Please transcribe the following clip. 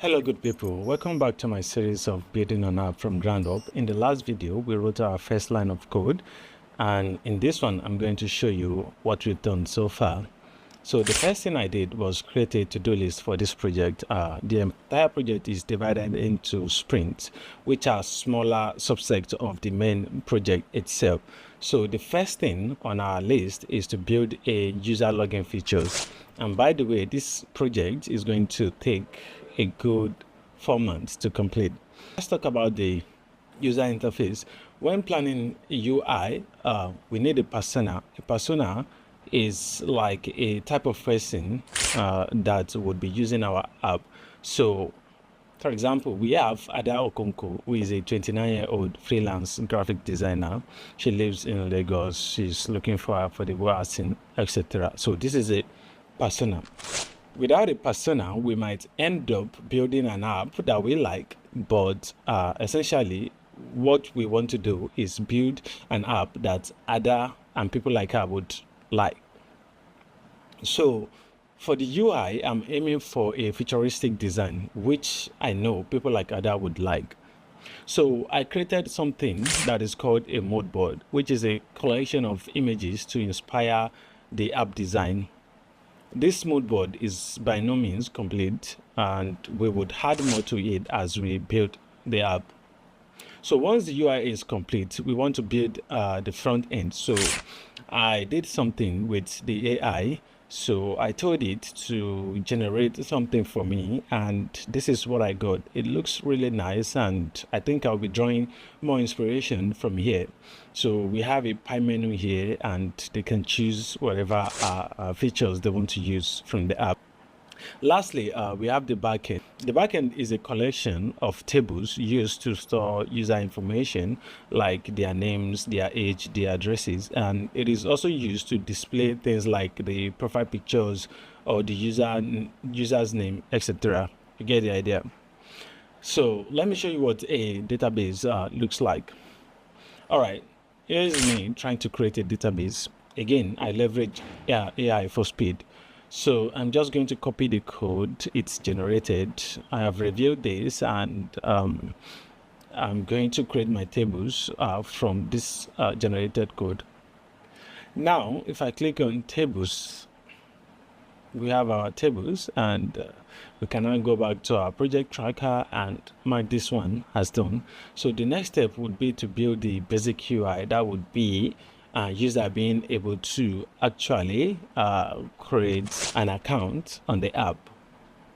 Hello good people, welcome back to my series of building an app from ground up. In the last video we wrote our first line of code, and in this one I'm going to show you what we've done so far. So the first thing I did was create a to-do list for this project. The entire project is divided into sprints, which are smaller subsets of the main project itself. So the first thing on our list is to build a user login features. And by the way, this project is going to take a good 4 months to complete. Let's talk about the user interface. When planning UI, we need a persona. A persona is like a type of person that would be using our app. So for example, we have Ada Okonko, who is a 29-year-old freelance graphic designer. She lives in Lagos. She's looking for affordable housing, etc. So this is a persona. Without a persona, we might end up building an app that we like, but essentially what we want to do is build an app that Ada and people like her would like. So for the UI, I'm aiming for a futuristic design, which I know people like Ada would like. So I created something that is called a mood board, which is a collection of images to inspire the app design. This mood board is by no means complete, and we would add more to it as we build the app. So once the UI is complete, we want to build the front end. So I did something with the AI. So I told it to generate something for me, and this is what I got. It looks really nice, and I think I'll be drawing more inspiration from here. So we have a pie menu here, and they can choose whatever features they want to use from the app. Lastly, we have the backend. The backend is a collection of tables used to store user information like their names, their age, their addresses, and it is also used to display things like the profile pictures or the user's name, etc. You get the idea. So let me show you what a database looks like. All right, here's me trying to create a database. Again, I leverage AI for speed. So I'm just going to copy the code it's generated. I have reviewed this, and I'm going to create my tables from this generated code. Now, if I click on tables, we have our tables, and we can now go back to our project tracker and mark this one as done. So the next step would be to build the basic UI. That would be user being able to actually create an account on the app.